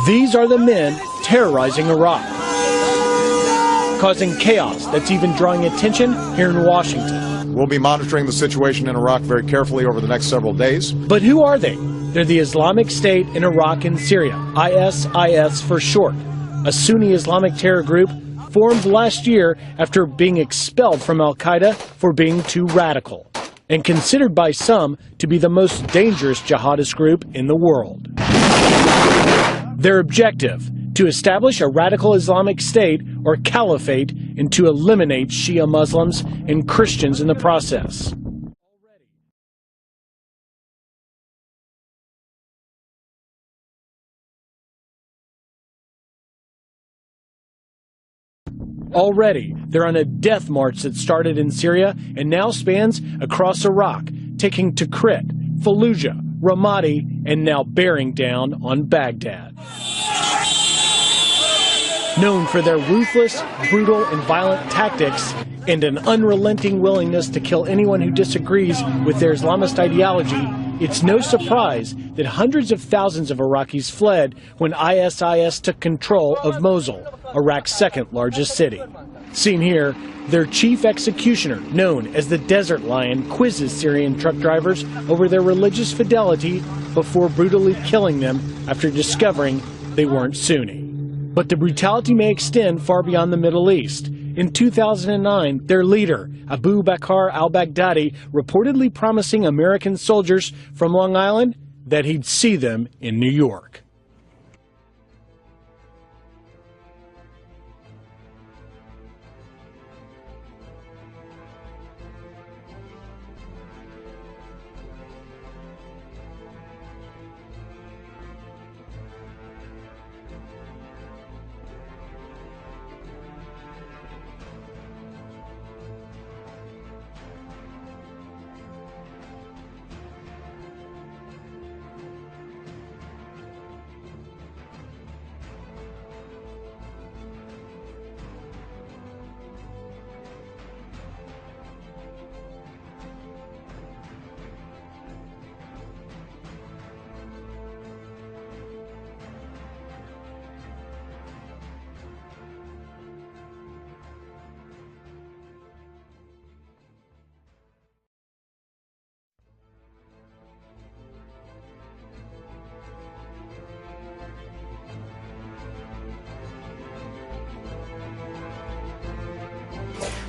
These are the men terrorizing Iraq, causing chaos that's even drawing attention here in Washington. We'll be monitoring the situation in Iraq very carefully over the next several days. But who are they? They're the Islamic State in Iraq and Syria, ISIS for short, a Sunni Islamic terror group formed last year after being expelled from Al-Qaeda for being too radical, and considered by some to be the most dangerous jihadist group in the world. Their objective, to establish a radical Islamic State or caliphate and to eliminate Shia Muslims and Christians in the process. Already, they're on a death march that started in Syria and now spans across Iraq, taking Tikrit, Fallujah, Ramadi, and now bearing down on Baghdad. Known for their ruthless, brutal, and violent tactics and an unrelenting willingness to kill anyone who disagrees with their Islamist ideology, it's no surprise that hundreds of thousands of Iraqis fled when ISIS took control of Mosul, Iraq's second largest city. Seen here, their chief executioner, known as the Desert Lion, quizzes Syrian truck drivers over their religious fidelity before brutally killing them after discovering they weren't Sunni. But the brutality may extend far beyond the Middle East. In 2009, their leader, Abu Bakr al-Baghdadi, reportedly promising American soldiers from Long Island that he'd see them in New York.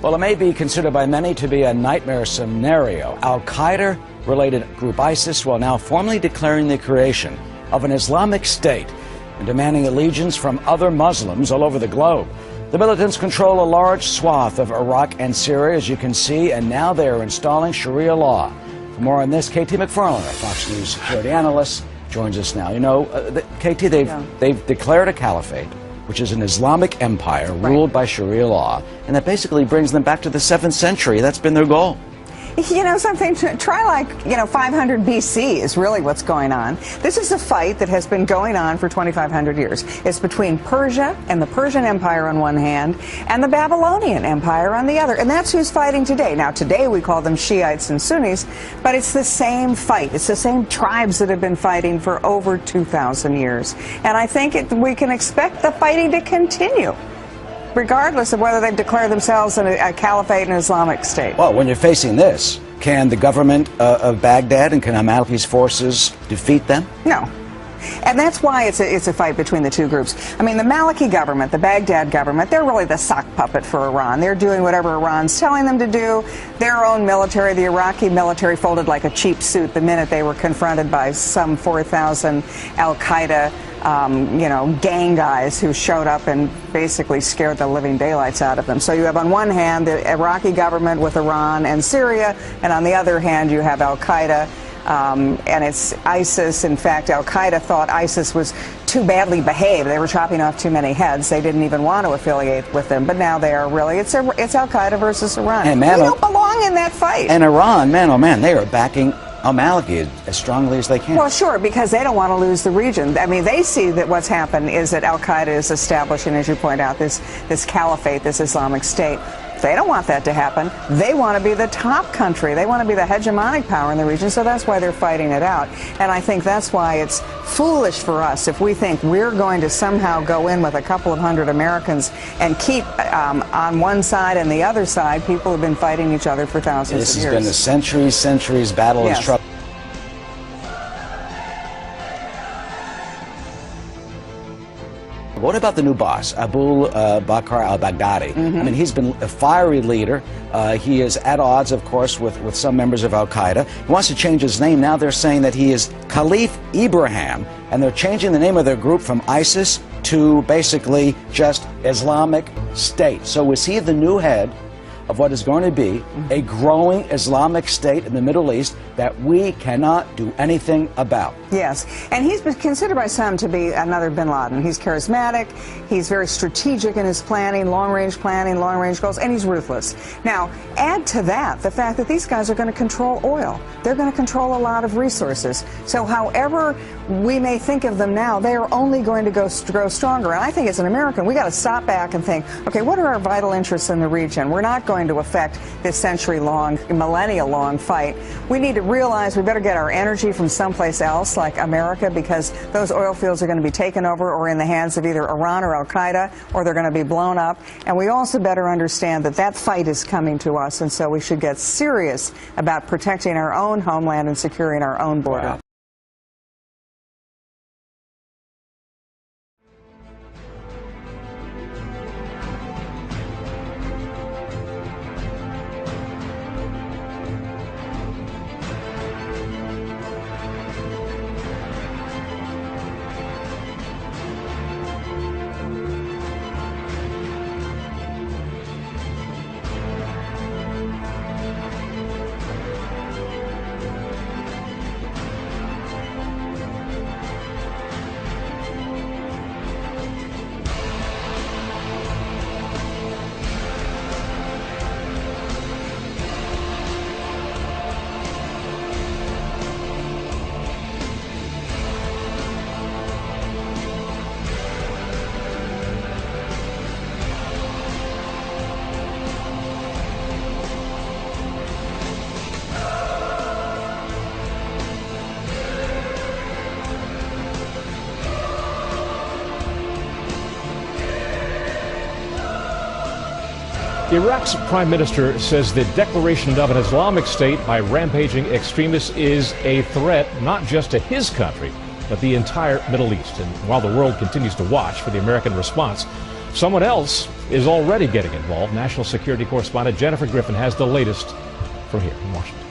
Well, it may be considered by many to be a nightmare scenario. Al-Qaeda-related group ISIS will now formally declaring the creation of an Islamic State and demanding allegiance from other Muslims all over the globe. The militants control a large swath of Iraq and Syria, as you can see, and now they are installing Sharia law. For more on this, KT McFarland, our Fox News security analyst, joins us now. You know, KT, they've declared a caliphate, which is an Islamic empire ruled by Sharia law, and that basically brings them back to the 7th century. That's been their goal. You know something, try like, 500 BC is really what's going on. This is a fight that has been going on for 2,500 years. It's between Persia and the Persian Empire on one hand and the Babylonian Empire on the other. And that's who's fighting today. Now, today we call them Shiites and Sunnis, but it's the same fight. It's the same tribes that have been fighting for over 2,000 years. And I think we can expect the fighting to continue, regardless of whether they've declared themselves a caliphate and Islamic State. Well, when you're facing this, can the government of Baghdad and can al-Maliki's forces defeat them? No. And that's why it's a fight between the two groups. I mean, the Maliki government, the Baghdad government, they're really the sock puppet for Iran. They're doing whatever Iran's telling them to do. Their own military, the Iraqi military, folded like a cheap suit the minute they were confronted by some 4,000 al-Qaeda gang guys who showed up and basically scared the living daylights out of them. So you have on one hand the Iraqi government with Iran and Syria, and on the other hand you have al-Qaeda. And it's ISIS. In fact, al-Qaeda thought ISIS was too badly behaved. They were chopping off too many heads. They didn't even want to affiliate with them. But now they are really, it's al-Qaeda versus Iran. And man, we don't belong in that fight. And Iran, man, oh man, they are backing al-Maliki as strongly as they can. Well, sure, because they don't want to lose the region. I mean, they see that what's happened is that al-Qaeda is establishing, as you point out, this caliphate, this Islamic State. They don't want that to happen. They want to be the top country. They want to be the hegemonic power in the region, so that's why they're fighting it out. And I think that's why it's foolish for us if we think we're going to somehow go in with a couple of hundred Americans and keep on one side and the other side people have been fighting each other for thousands of years. This has been a centuries battle and struggle. What about the new boss, Abu Bakr al-Baghdadi? I mean, he's been a fiery leader. He is at odds, of course, with some members of al-Qaeda. He wants to change his name. Now they're saying that he is Khalif Ibrahim, and they're changing the name of their group from ISIS to basically just Islamic State. So is he the new head of what is going to be a growing Islamic State in the Middle East that we cannot do anything about? Yes, and he's been considered by some to be another bin Laden. He's charismatic, he's very strategic in his planning, long-range goals, and he's ruthless. Now, add to that the fact that these guys are going to control oil. They're going to control a lot of resources. So however we may think of them now, they are only going to grow stronger. And I think as an American, we got to stop back and think, okay, what are our vital interests in the region? We're not going to affect this century-long, millennia-long fight. We need to realize we better get our energy from someplace else, like America, because those oil fields are going to be taken over or in the hands of either Iran or al-Qaeda, or they're going to be blown up. And we also better understand that that fight is coming to us, and so we should get serious about protecting our own homeland and securing our own border. Wow. Iraq's prime minister says the declaration of an Islamic State by rampaging extremists is a threat not just to his country, but the entire Middle East. And while the world continues to watch for the American response, someone else is already getting involved. National security correspondent Jennifer Griffin has the latest from here in Washington.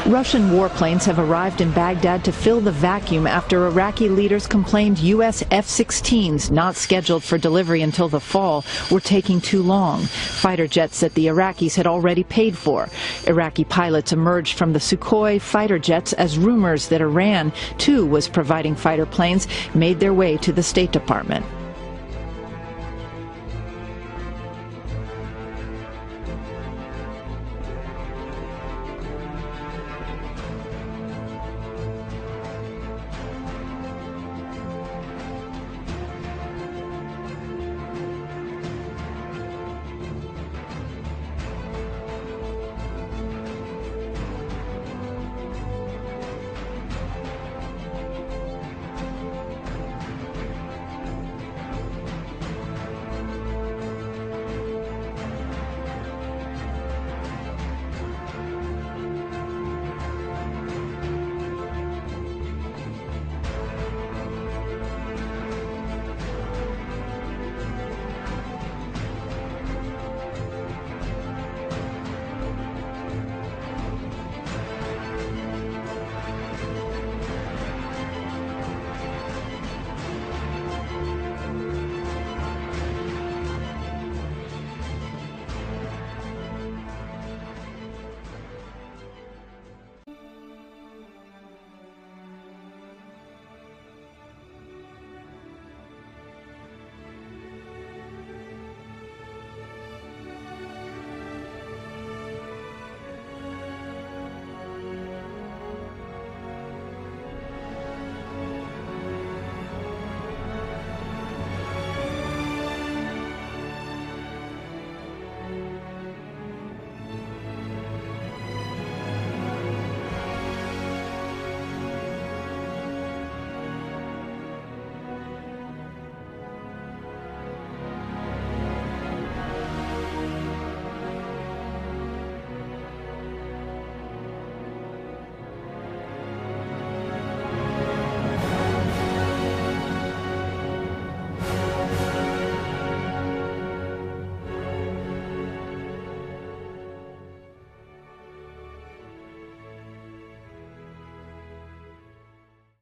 Russian warplanes have arrived in Baghdad to fill the vacuum after Iraqi leaders complained U.S. F-16s, not scheduled for delivery until the fall, were taking too long. Fighter jets that the Iraqis had already paid for. Iraqi pilots emerged from the Sukhoi fighter jets as rumors that Iran, too, was providing fighter planes made their way to the State Department.